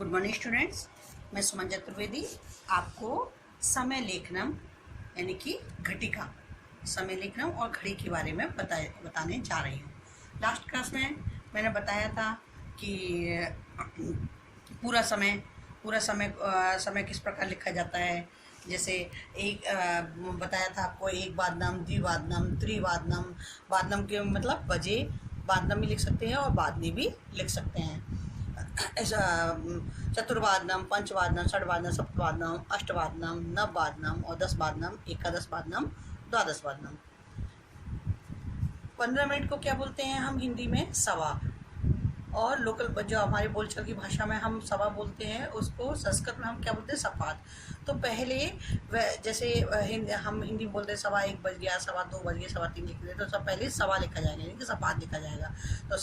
Good morning students, मैं सुमन चतुर्वेदी आपको समय लेखनम यानी कि घटिका, समय लेखनम और घड़ी के बारे में बताने जा रही हूँ। लास्ट क्लास में मैंने बताया था कि पूरा समय किस प्रकार लिखा जाता है। जैसे एक बताया था आपको, एक वादनम, द्विवादनम, त्रिवादनम। वादनम के मतलब बजे, वादनम भी लिख सकते हैं और वादनी भी लिख सकते हैं। ऐसा चतुर्वादनम, पंचवादनम, षड्वादनम, सप्तवादनम, अष्टवादनम, नववादनम और 10 वादनम, एकादशवादनम, द्वादशवादनम। 15 मिनट को क्या बोलते हैं हम हिंदी में? सवा। और लोकल जो हमारे बोलचाल की भाषा में हम सवा बोलते हैं, उसको संस्कृत में हम क्या बोलते हैं? सपाद। तो पहले जैसे हम हिंदी में बोलते हैं सवा 1 बज गया, सवा 2 बज गया, सवा 3 लिख रहे, तो सब पहले सवा लिखा जाएगा, यानी कि सपाद लिखा जाएगा। तो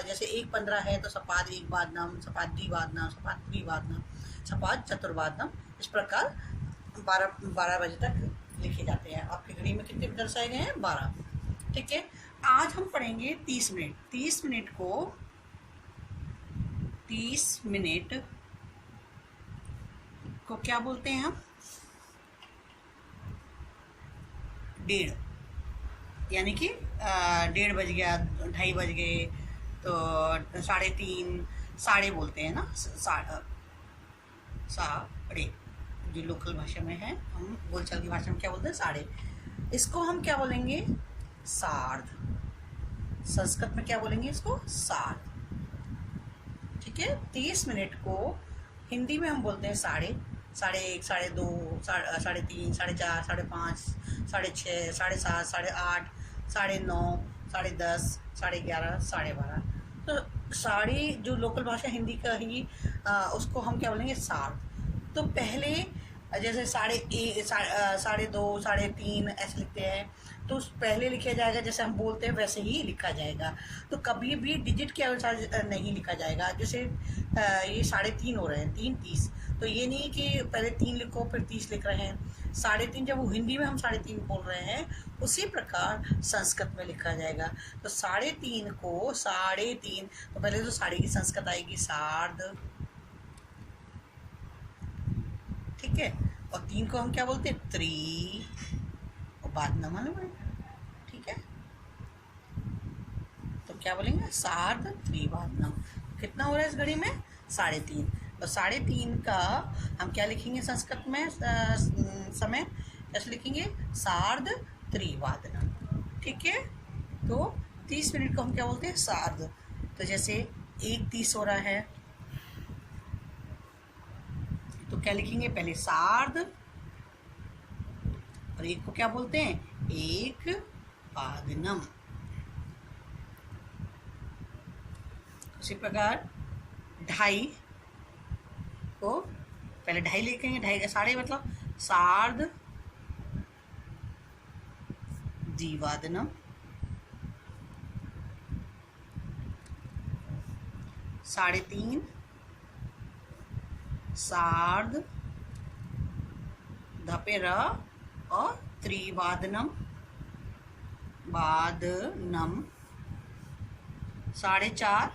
जैसे 1:15 है तो सपाद 1 वादनम, सपाद द्विवादनम, सपाद त्रिवादनम, सपाद चतुर्वादनम। इस प्रकार 12 बजे तक लिखे जाते हैं। आपकी घड़ी में कितने दर्शाए गए हैं? 12। ठीक है, आज हम पढ़ेंगे 30 मिनट। 30 मिनट को क्या बोलते हैं हम? डेढ़, यानी कि 1:30 बज गया, 2:30 बज गए, तो 3:30, साढ़े बोलते हैं ना, साढ़े जो लोकल भाषा में है, हम बोलचाल की भाषा में क्या बोलते हैं? साढ़े। इसको हम क्या बोलेंगे? सार्ध। संस्कृत में क्या बोलेंगे इसको? सार्ध। ठीक है, 30 मिनट को हिंदी में हम बोलते हैं साढ़े, 1:30, 2:30, 3:30, 4:30, 5:30, 6:30, 7:30, 8:30, 9:30, 10:30, 11:30, 12:30। तो साढ़े जो लोकल भाषा हिंदी का ही उसको हम क्या बोलेंगे? सार्ध। तो पहले जैसे 2:30, 3:30 ऐसे लिखते हैं, तो पहले लिखा जाएगा जैसे हम बोलते हैं वैसे ही लिखा जाएगा। तो कभी भी डिजिट के अनुसार नहीं लिखा जाएगा। जैसे ये 3:30 हो रहे हैं, 3:30, तो ये नहीं कि पहले 3 लिखो फिर 30 लिख रहे हैं। 3:30 जब वो हिंदी में हम 3:30 बोल रहे हैं, उसी प्रकार संस्कृत में लिखा जाएगा। तो 3:30 को 3:30, तो पहले तो साढ़े की संस्कृत आएगी सार्ध। ठीक है, और 3 को हम क्या बोलते हैं? त्रि, और बाद न मालूम है। ठीक है, तो क्या बोलेंगे? सार्ध त्रिवादनम। कितना हो रहा है इस घड़ी में? 3:30। और 3:30 का हम क्या लिखेंगे संस्कृत में? समय कैसे लिखेंगे? सार्ध त्रिवादनम। ठीक है, तो 30 मिनट को हम क्या बोलते हैं? सार्ध। तो जैसे 1:30 हो रहा है, तो क्या लिखेंगे? पहले सार्ध, और 1 को क्या बोलते हैं? 1 वादनम। उसी प्रकार 2:30 को पहले 2:30 लिखेंगे, 2:30 का साढ़े मतलब सार्ध द्विवादनम। 3:30 सार्ध धपे र और त्रिवादनम, वादनम। 4:30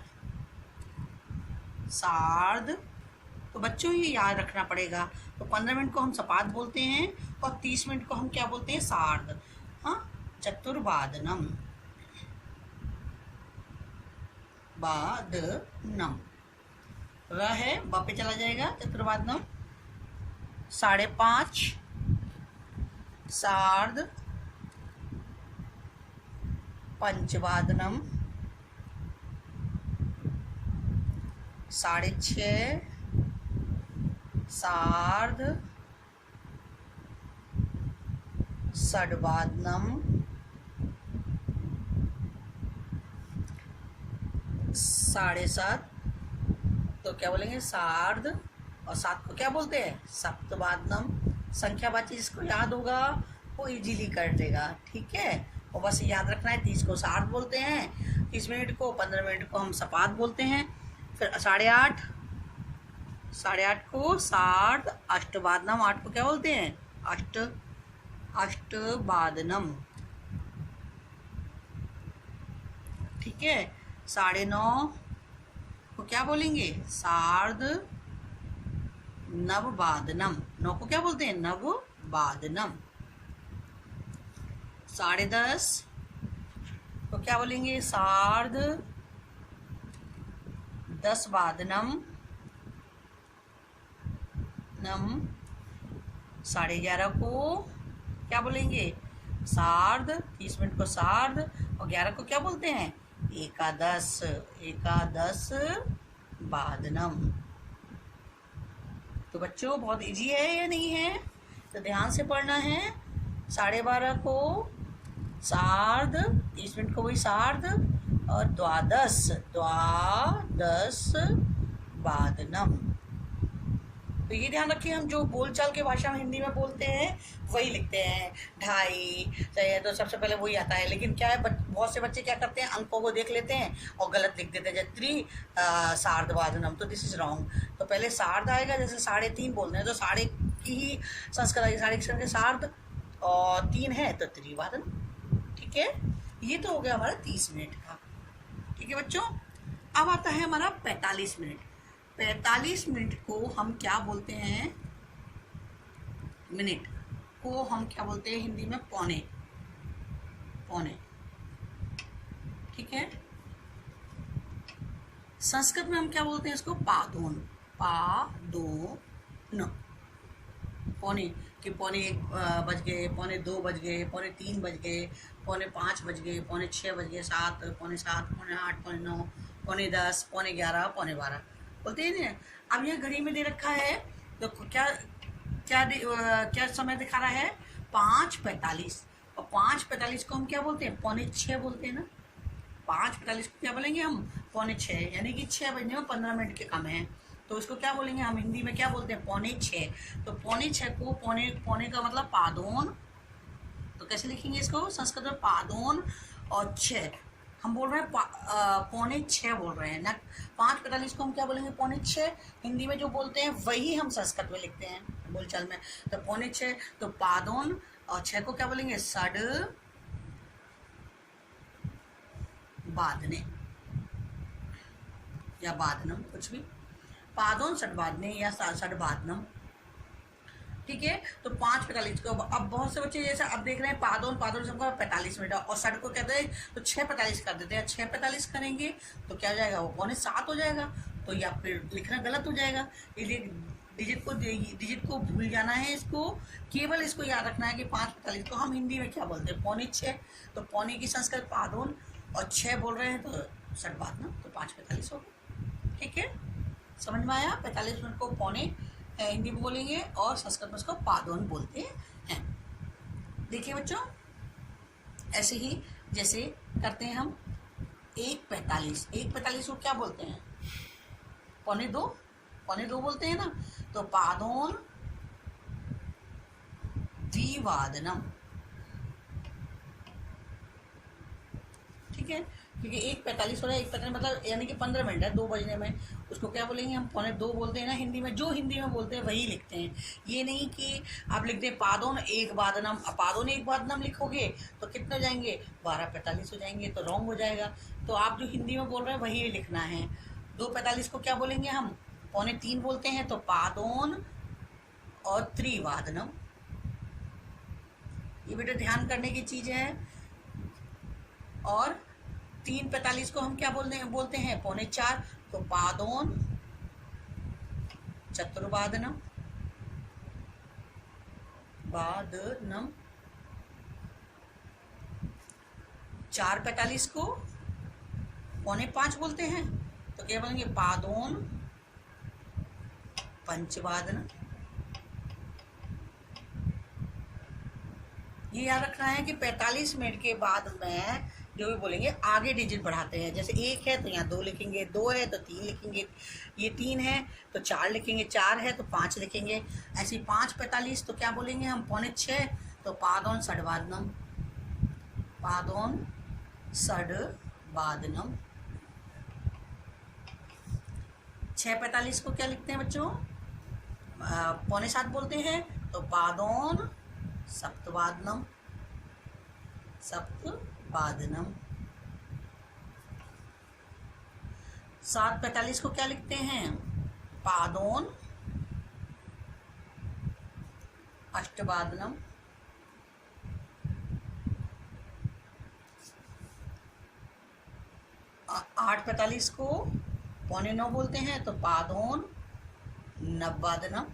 सार्ध, तो बच्चों ये याद रखना पड़ेगा। तो 15 मिनट को हम सपाद बोलते हैं और 30 मिनट को हम क्या बोलते हैं? सार्ध। हाँ, चतुर्वादनम, वादनम। र है, ब पे चला जाएगा, चतुर्वादनम। 5:30 सार्ध पंचवादनम। 6:30 सार्ध षड्वादनम। 7:30, तो क्या बोलेंगे? सार्ध, और 7 को क्या बोलते हैं? सप्तवादनम। संख्यावाची जिसको याद होगा वो इजीली कर देगा। ठीक है, और बस याद रखना है, 30 को सार्ध बोलते हैं, 30 मिनट को, 15 मिनट को हम सपाद बोलते हैं। फिर 8:30 को सार्ध अष्टवादनम। 8 को क्या बोलते हैं? अष्टवादनम। ठीक है, 9:30 को क्या बोलेंगे? सार्ध नववादनम, नौ को क्या बोलते हैं? नववादनम। 10:30 तो क्या बोलेंगे? सार्ध दसवादनम नम। 11:30 को क्या बोलेंगे? सार्ध, 30 मिनट को सार्ध, और 11 को क्या बोलते हैं? एकादश, एकादश वादनम। तो बच्चों बहुत इजी है या नहीं है? तो ध्यान से पढ़ना है। 12:30 को सार्ध, 30 मिनट को वही सार्ध, और द्वादश, द्वादश वादनम। तो ये ध्यान रखिए, हम जो बोलचाल के भाषा में हिंदी में बोलते हैं वही लिखते हैं। 2:30 तो सबसे पहले वही आता है, लेकिन क्या है बहुत से बच्चे क्या करते हैं, अंकों को देख लेते हैं और गलत लिख देते हैं, जैसे सार्धवादनम, तो दिस इज रॉन्ग। तो पहले सार्ध आएगा, जैसे 3:30 बोलते हैं तो साढ़े की ही संस्कृत आएगी, साढ़े के सार्ध, और 3 है तो त्रिवादन। ठीक है, ये तो हो गया हमारा 30 मिनट का। ठीक है बच्चों, अब आता है हमारा 45 मिनट। 45 मिनट को हम क्या बोलते हैं? मिनट को हम क्या बोलते हैं हिंदी में? पौने, पौने। ठीक है, संस्कृत में हम क्या बोलते हैं इसको? पादोन, पादोन। पौने कि पौने 1 बज गए, पौने 2 बज गए, पौने 3 बज गए, पौने 5 बज गए, पौने 6 बज गए, 7, पौने 7, पौने 8, पौने 9, पौने 10, पौने 11, पौने 12 बोलते हैं ना। अब यह घड़ी में दे रखा है तो क्या क्या क्या समय दिखा रहा है? 5:45, और 5:45 को हम क्या बोलते हैं? पौने 6 बोलते हैं ना। 5:45 को क्या बोलेंगे हम? पौने 6, यानी कि 6 बजने में 15 मिनट के कम है, तो इसको क्या बोलेंगे हम हिंदी में? क्या बोलते हैं? पौने 6। तो पौने 6 को पौने, पौने का मतलब पादोन, तो कैसे लिखेंगे इसको संस्कृत में? पादोन, और 6 हम बोल रहे हैं पौने 6 बोल रहे हैं ना। 5:45 को हम क्या बोलेंगे? पौने 6। हिंदी में जो बोलते हैं वही हम संस्कृत में लिखते हैं बोलचाल में। तो पौने 6 तो पादोन, और 6 को क्या बोलेंगे? सड बादने या बादनम, कुछ भी। पादोन सडबादने या सडबादनम। ठीक है, तो 5:45 को अब बहुत से बच्चे जैसे अब देख रहे हैं पादोन, पादोन सबका 45 मिनट, और सड को कहते हैं तो 6:45 कर देते हैं। 6:45 करेंगे तो क्या हो जाएगा? वो पौने 7 हो जाएगा, तो या फिर लिखना गलत हो जाएगा। इसलिए डिजिट को भूल जाना है, इसको केवल इसको याद रखना है कि 5:45 को हम हिंदी में क्या बोलते हैं? पौने 6। तो पौने की संस्कृत पादोन, और 6 बोल रहे हैं तो सडबादनम, तो 5:45 हो गया। ठीक है, समझ में आया? 45 मिनट को पौने हिंदी में बोलेंगे, और संस्कृत में उसको पादोन बोलते हैं। देखिए बच्चों, ऐसे ही जैसे करते हैं हम 1:45। 1:45 को क्या बोलते हैं? पौने 2, पौने 2 बोलते हैं ना। तो पादोन द्विवादनम। ठीक है, क्योंकि 1:45 हो रहा है, 1:45 मतलब यानी कि 15 मिनट है 2 बजने में, उसको क्या बोलेंगे हम? पौने 2 बोलते हैं ना हिंदी में। जो हिंदी में बोलते हैं वही लिखते हैं, ये नहीं कि आप लिखते हैं पादोन 1 वादनम। अब पादोन 1 वादनम लिखोगे तो कितने हो जाएंगे? 12:45 हो जाएंगे, तो रॉन्ग हो जाएगा। तो आप जो हिंदी में बोल रहे हैं वही लिखना है। 2:45 को क्या बोलेंगे हम? पौने 3 बोलते हैं, तो पादोन और त्रिवादनम। ये बेटा ध्यान करने की चीज़ है। और 3:45 को हम क्या बोलते हैं? पौने 4, तो पादोन चतुर्वादनम, वादनम। 4:45 को पौने 5 बोलते हैं, तो क्या बोलेंगे? पादोन पंचवादनम। ये याद रखना है कि 45 मिनट के बाद में जो भी बोलेंगे आगे डिजिट बढ़ाते हैं। जैसे 1 है तो यहाँ 2 लिखेंगे, 2 है तो 3 लिखेंगे, ये 3 है तो 4 लिखेंगे, 4 है तो 5 लिखेंगे। ऐसे 5:45 तो क्या बोलेंगे हम? पौने 6, तो पादोन सडवादनम, पादोन सडवादनम। 6:45 को क्या लिखते हैं बच्चों? पौने 7 बोलते हैं, तो पादोन सप्तवादनम, सप्तवादनम। 7:45 को क्या लिखते हैं? पादोन अष्टवादनम। 8:45 को 8:45 बोलते हैं तो पादोन नववादनम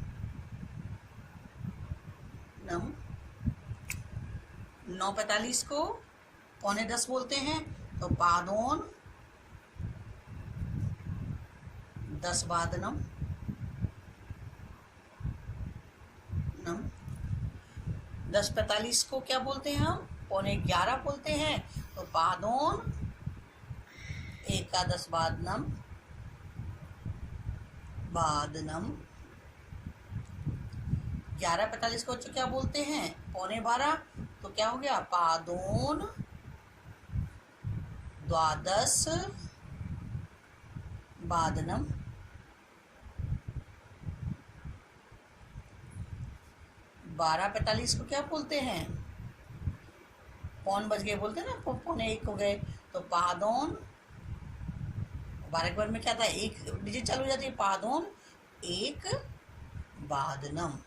नम। 9:45 को 9:45 बोलते हैं तो पादोन 10वादनम नम। 10:45 को क्या बोलते हैं हम? 11:15 बोलते हैं तो पादोन एकादशवादनम वादनम। 11:45 को क्या बोलते हैं? 11:15 तो क्या हो गया? पादोन द्वादश वादनम। 12:45 को क्या बोलते हैं? पौन बज गए बोलते हैं ना, 12:45 हो गए तो पादोन 12 के बाद में क्या था? एक डिजिट चालू हो जाती है, पादोन एक वादनम।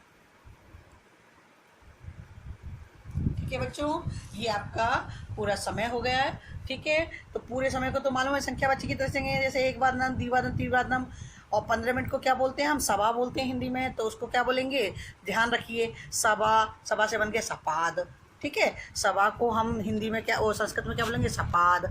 ठीक है बच्चों, ये आपका पूरा समय हो गया है। ठीक है, तो पूरे समय को तो मालूम है संख्यावाची की तरह से, जैसे एक वादनम, द्विवादनम, त्रिवादनम। और 15 मिनट को क्या बोलते हैं हम? सभा बोलते हैं हिंदी में, तो उसको क्या बोलेंगे? ध्यान रखिए, सभा, सभा से बन गया सपाद। ठीक है, सभा को हम हिंदी में क्या, और संस्कृत में क्या बोलेंगे? सपाद।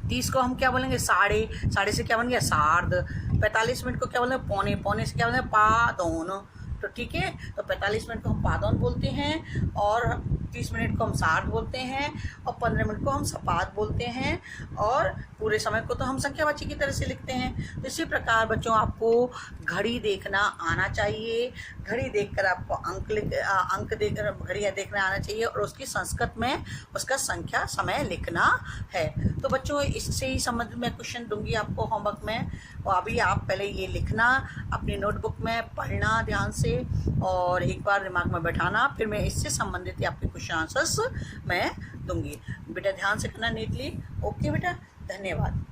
30 को हम क्या बोलेंगे? साढ़े। साढ़े से क्या बन गया? सार्ध। 45 मिनट को क्या बोलेंगे? पौने। पौने से क्या बोलेंगे? पादोन। तो ठीक है, तो 45 मिनट को हम पादोन बोलते हैं, और 30 मिनट को हम सार्ध बोलते हैं, और 15 मिनट को हम सपाद बोलते हैं, और पूरे समय को तो हम संख्यावाची की तरह से लिखते हैं। तो इसी प्रकार बच्चों आपको घड़ी देखना आना चाहिए। घड़ी देखकर आपको अंक देखकर घड़ी देखना आना चाहिए, और उसकी संस्कृत में उसका संख्या समय लिखना है। तो बच्चों इससे ही संबंधित मैं क्वेश्चन दूंगी आपको होमवर्क में, और अभी आप पहले ये लिखना अपनी नोटबुक में, पढ़ना ध्यान से, और एक बार दिमाग में बैठाना, फिर मैं इससे संबंधित आपके क्वेश्चन आंसर्स मैं दूंगी। बेटा ध्यान से करना नीटली। ओके बेटा, धन्यवाद।